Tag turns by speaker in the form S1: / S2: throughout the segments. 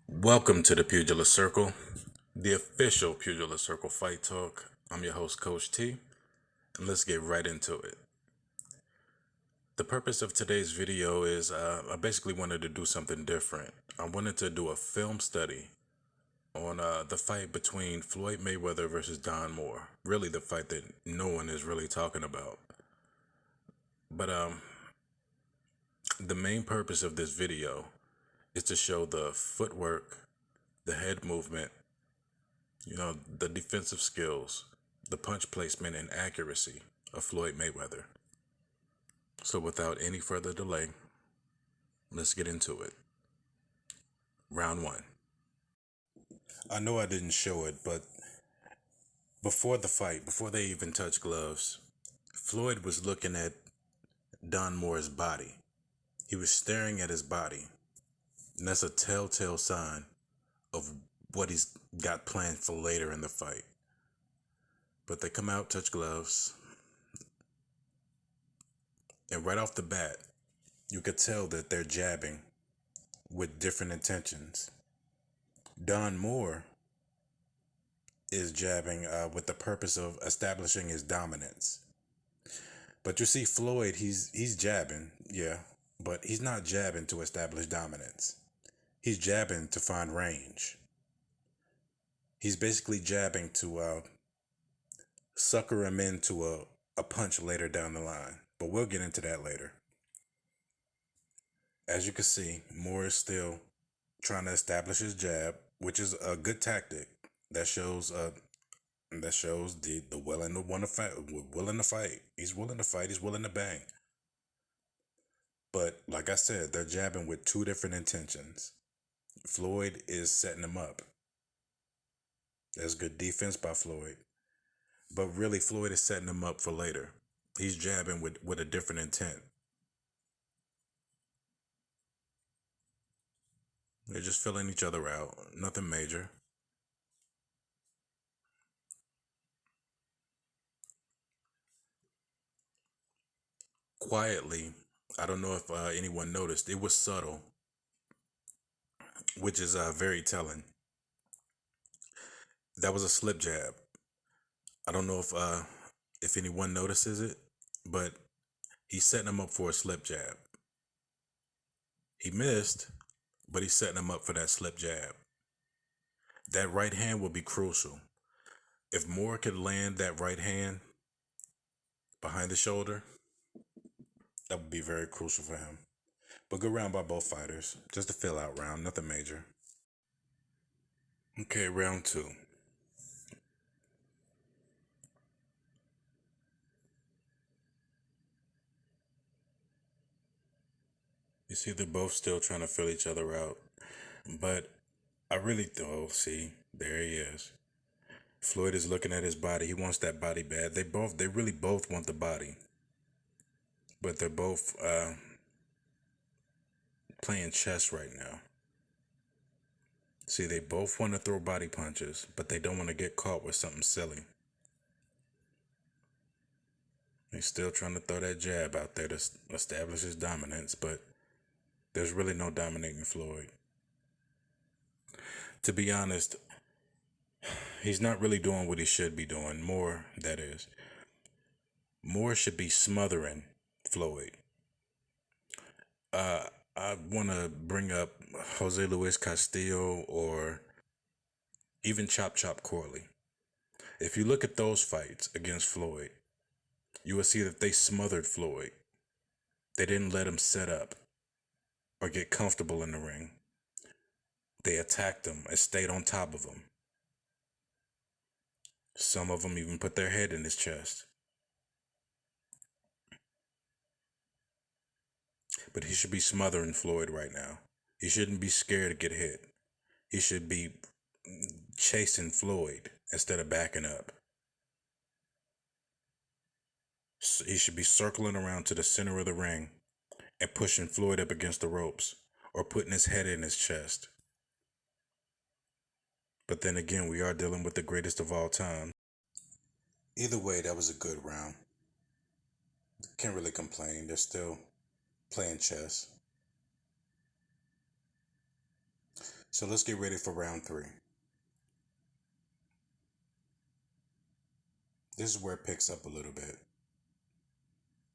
S1: Welcome to the Pugilist Circle, the official Pugilist Circle fight talk. I'm your host, Coach T, and let's get right into it. The purpose of today's video is I basically wanted to do something different. I wanted to do a film study on the fight between Floyd Mayweather versus Don Moore. Really, the fight that no one is really talking about. But the main purpose of this video is to show the footwork, the head movement, the defensive skills, the punch placement and accuracy of Floyd Mayweather. So without any further delay, let's get into it. Round one. I know I didn't show it, but before the fight, before they even touched gloves, Floyd was looking at Don Moore's body. He was staring at his body. And that's a telltale sign of what he's got planned for later in the fight. But they come out, touch gloves, and right off the bat, you could tell that they're jabbing with different intentions. Don Moore is jabbing with the purpose of establishing his dominance. But you see Floyd, he's jabbing, yeah, but he's not jabbing to establish dominance. He's jabbing to find range. He's basically jabbing to sucker him into a punch later down the line. But we'll get into that later. As you can see, Moore is still trying to establish his jab, which is a good tactic. That shows the willing to want to fight, willing to fight. He's willing to fight. He's willing to bang. But like I said, they're jabbing with two different intentions. Floyd is setting him up. That's good defense by Floyd. But really, Floyd is setting him up for later. He's jabbing with a different intent. They're just filling each other out. Nothing major. Quietly, I don't know if anyone noticed, it was subtle, which is very telling. That was a slip jab. I don't know if anyone notices it, but he's setting him up for a slip jab. He missed, but he's setting him up for that slip jab. That right hand will be crucial. If Moore could land that right hand behind the shoulder, that would be very crucial for him. But good round by both fighters. Just a fill out round, nothing major. Okay, round two. You see, they're both still trying to fill each other out. But I really see, there he is. Floyd is looking at his body. He wants that body bad. They really both want the body. But they're both playing chess right now. See, they both want to throw body punches, but they don't want to get caught with something silly. He's still trying to throw that jab out there to establish his dominance, but there's really no dominating Floyd. To be honest, he's not really doing what he should be doing. Moore, that is. Moore should be smothering Floyd. I want to bring up Jose Luis Castillo or even Chop Chop Corley. If you look at those fights against Floyd, you will see that they smothered Floyd. They didn't let him set up or get comfortable in the ring. They attacked him and stayed on top of him. Some of them even put their head in his chest. But he should be smothering Floyd right now. He shouldn't be scared to get hit. He should be chasing Floyd instead of backing up. He should be circling around to the center of the ring and pushing Floyd up against the ropes or putting his head in his chest. But then again, we are dealing with the greatest of all time. Either way, that was a good round. Can't really complain. They're still playing chess. So let's get ready for round three. This is where it picks up a little bit.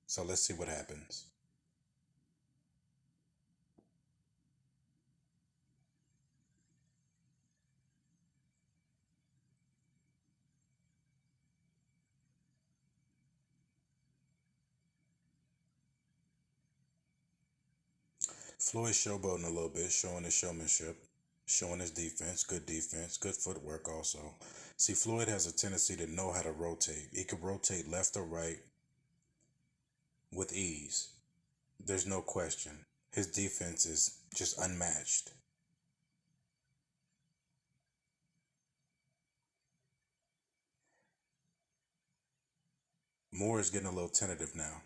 S1: So let's see what happens. Floyd showboating a little bit, showing his showmanship, showing his defense, good footwork also. See, Floyd has a tendency to know how to rotate. He can rotate left or right with ease. There's no question. His defense is just unmatched. Moore is getting a little tentative now.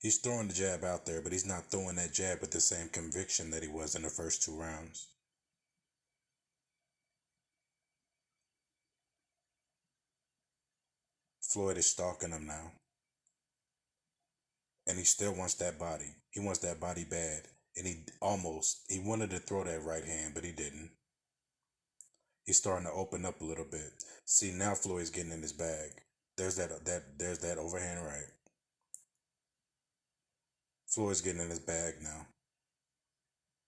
S1: He's throwing the jab out there, but he's not throwing that jab with the same conviction that he was in the first two rounds. Floyd is stalking him now. And he still wants that body. He wants that body bad. And he wanted to throw that right hand, but he didn't. He's starting to open up a little bit. See, now Floyd's getting in his bag. There's that overhand right. Floyd's getting in his bag now.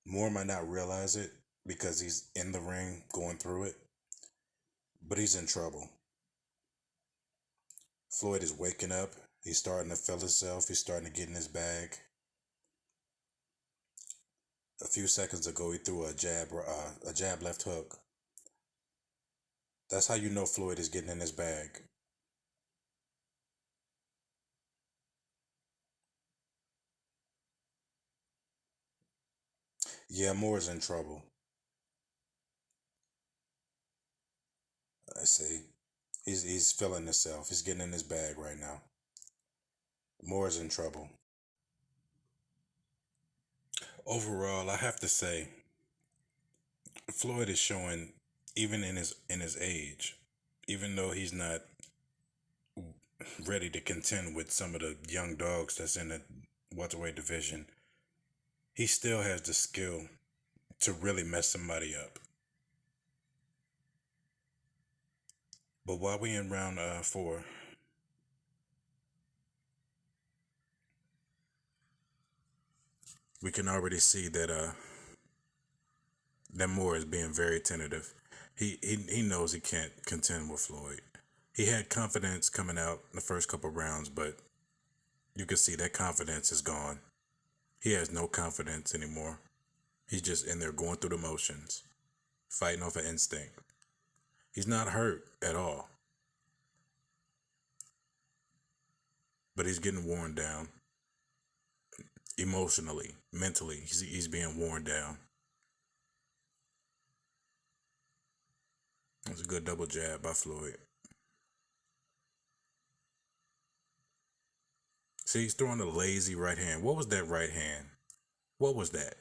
S1: Moore might not realize it because he's in the ring going through it, but he's in trouble. Floyd is waking up. He's starting to feel himself. He's starting to get in his bag. A few seconds ago, he threw a jab left hook. That's how you know Floyd is getting in his bag. Yeah, Moore's in trouble. I see. He's feeling himself. He's getting in his bag right now. Moore's in trouble. Overall, I have to say, Floyd is showing, even in his age, even though he's not ready to contend with some of the young dogs that's in the welterweight division, he still has the skill to really mess somebody up. But while we in round four, we can already see that Moore is being very tentative. He knows he can't contend with Floyd. He had confidence coming out in the first couple rounds, but you can see that confidence is gone. He has no confidence anymore. He's just in there going through the motions, fighting off an instinct. He's not hurt at all, but he's getting worn down emotionally, mentally. He's being worn down. It was a good double jab by Floyd. See, he's throwing a lazy right hand. What was that right hand? What was that?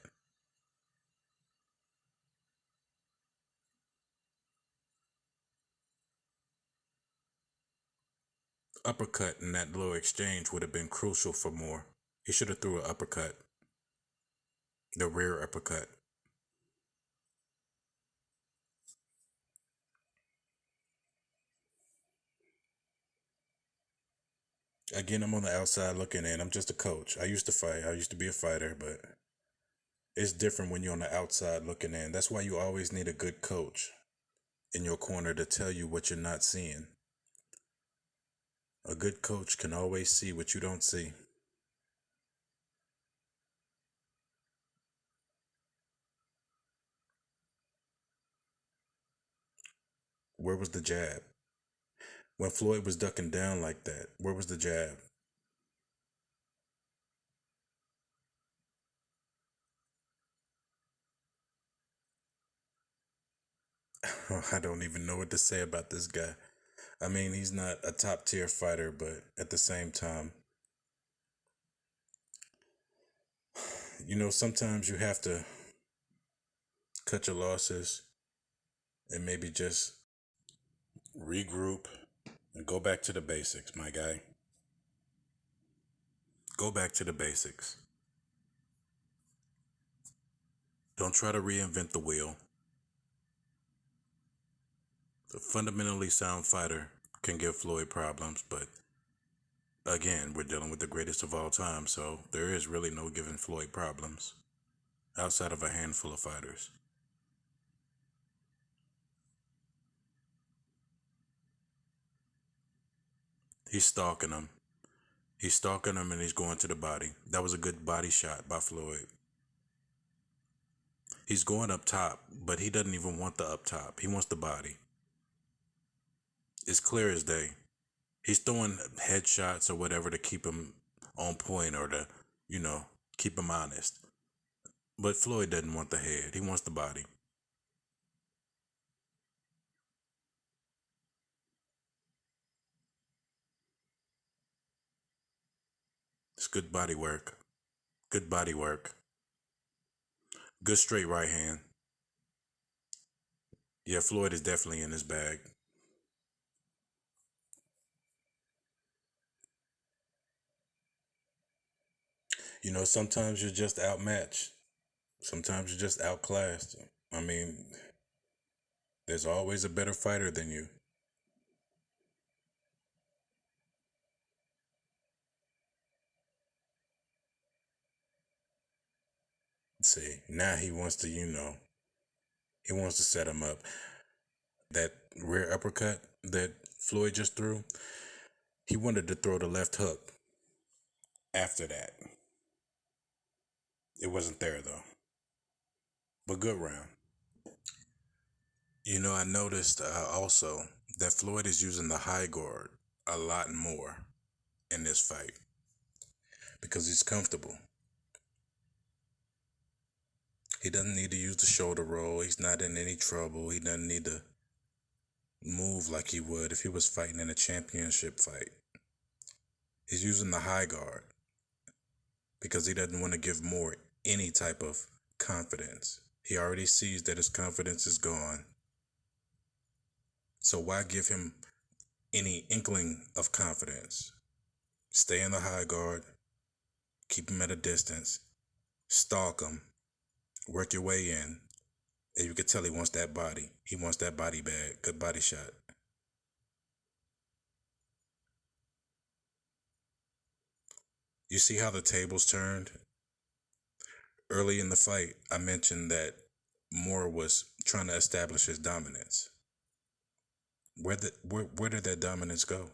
S1: Uppercut in that little exchange would have been crucial for Moore. He should have threw an uppercut, the rear uppercut. Again, I'm on the outside looking in. I'm just a coach. I used to fight. I used to be a fighter, but it's different when you're on the outside looking in. That's why you always need a good coach in your corner to tell you what you're not seeing. A good coach can always see what you don't see. Where was the jab? When Floyd was ducking down like that, where was the jab? I don't even know what to say about this guy. I mean, he's not a top tier fighter, but at the same time, sometimes you have to cut your losses and maybe just regroup and go back to the basics, my guy. Go back to the basics. Don't try to reinvent the wheel. The fundamentally sound fighter can give Floyd problems, but again, we're dealing with the greatest of all time, so there is really no giving Floyd problems outside of a handful of fighters. He's stalking him. He's stalking him and he's going to the body. That was a good body shot by Floyd. He's going up top, but he doesn't even want the up top. He wants the body. It's clear as day. He's throwing headshots or whatever to keep him on point or to, you know, keep him honest. But Floyd doesn't want the head. He wants the body. It's good body work. Good body work. Good straight right hand. Yeah, Floyd is definitely in his bag. You know, sometimes you're just outmatched. Sometimes you're just outclassed. I mean, there's always a better fighter than you. See, now he wants to, he wants to set him up. That rear uppercut that Floyd just threw, he wanted to throw the left hook after that. It wasn't there though. But good round. You know, I noticed also that Floyd is using the high guard a lot more in this fight because he's comfortable. He doesn't need to use the shoulder roll. He's not in any trouble. He doesn't need to move like he would if he was fighting in a championship fight. He's using the high guard because he doesn't want to give Moore any type of confidence. He already sees that his confidence is gone. So why give him any inkling of confidence? Stay in the high guard, keep him at a distance, stalk him, work your way in, and you can tell he wants that body. He wants that body bag. Good body shot. You see how the tables turned? Early in the fight, I mentioned that Moore was trying to establish his dominance. Where did that dominance go?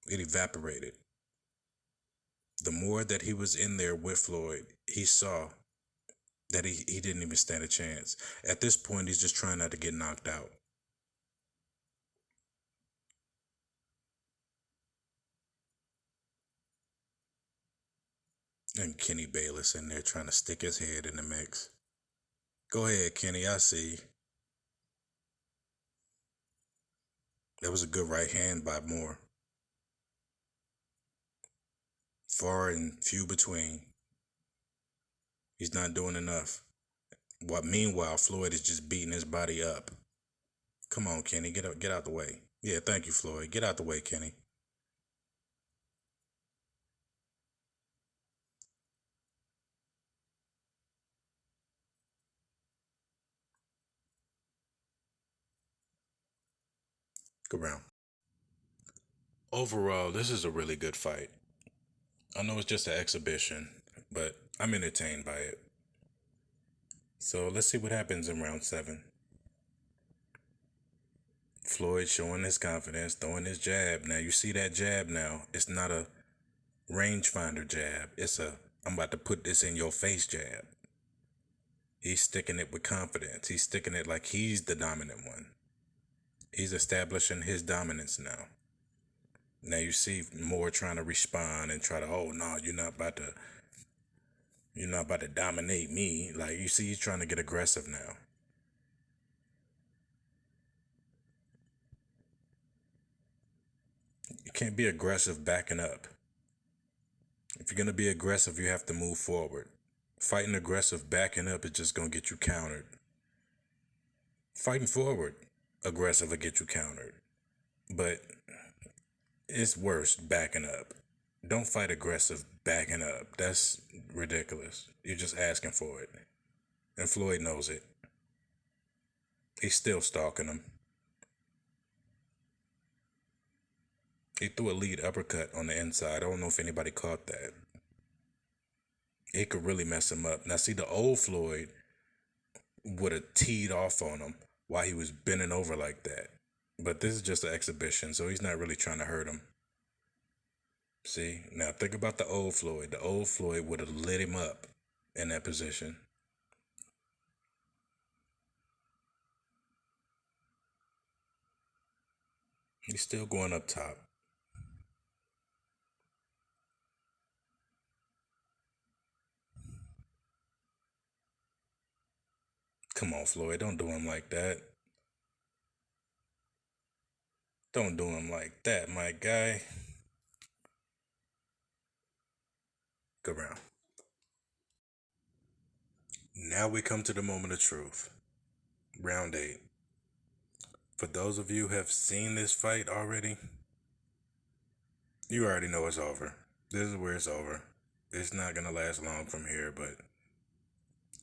S1: It evaporated. The more that he was in there with Floyd, he saw that he didn't even stand a chance. At this point, he's just trying not to get knocked out. And Kenny Bayless in there trying to stick his head in the mix. Go ahead, Kenny, I see. That was a good right hand by Moore. Far and few between. He's not doing enough. Meanwhile, Floyd is just beating his body up. Come on, Kenny, get out the way. Yeah, thank you, Floyd. Get out the way, Kenny. Good round. Overall, this is a really good fight. I know it's just an exhibition, but I'm entertained by it. So let's see what happens in round 7. Floyd showing his confidence, throwing his jab. Now you see that jab now. It's not a rangefinder jab. It's a I'm about to put this in your face jab. He's sticking it with confidence. He's sticking it like he's the dominant one. He's establishing his dominance now. Now you see Moore trying to respond and try to, oh no, you're not about to dominate me. Like you see he's trying to get aggressive now. You can't be aggressive backing up. If you're gonna be aggressive, you have to move forward. Fighting aggressive backing up is just gonna get you countered. Fighting forward aggressive will get you countered. But it's worse backing up. Don't fight aggressive backing up. That's ridiculous. You're just asking for it. And Floyd knows it. He's still stalking him. He threw a lead uppercut on the inside. I don't know if anybody caught that. It could really mess him up. Now, see, the old Floyd would have teed off on him while he was bending over like that. But this is just an exhibition, so he's not really trying to hurt him. See? Now, think about the old Floyd. The old Floyd would have lit him up in that position. He's still going up top. Come on, Floyd. Don't do him like that. Don't do him like that, my guy. Good round. Now we come to the moment of truth. Round 8. For those of you who have seen this fight already, you already know it's over. This is where it's over. It's not going to last long from here, but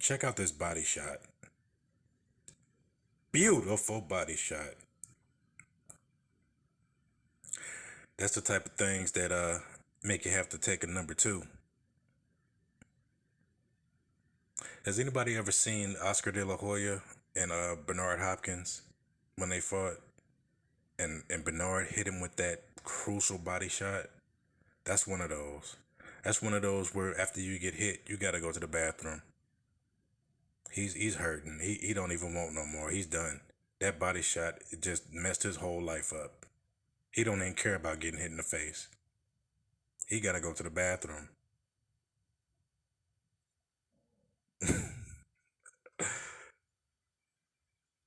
S1: check out this body shot. Beautiful body shot. That's the type of things that make you have to take a number 2. Has anybody ever seen Oscar De La Hoya and Bernard Hopkins when they fought? And Bernard hit him with that crucial body shot? That's one of those. That's one of those where after you get hit, you got to go to the bathroom. He's hurting. He don't even want no more. He's done. That body shot, it just messed his whole life up. He don't even care about getting hit in the face. He got to go to the bathroom.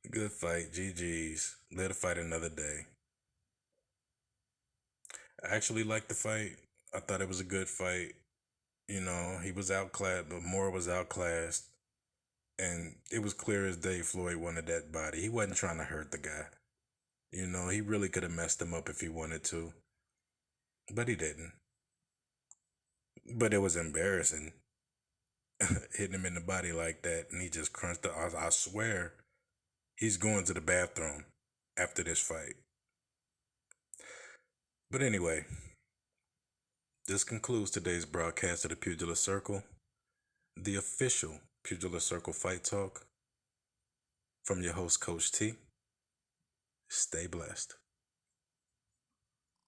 S1: Good fight. GG's. Let it fight another day. I actually liked the fight. I thought it was a good fight. You know, he was outclassed, but Moore was outclassed. And it was clear as day Floyd wanted that body. He wasn't trying to hurt the guy. You know, he really could have messed him up if he wanted to. But he didn't. But it was embarrassing. Hitting him in the body like that. And he just crunched the... I swear, he's going to the bathroom after this fight. But anyway, this concludes today's broadcast of the Pugilist Circle, the official Pugilist Circle Fight Talk. From your host, Coach T. Stay blessed.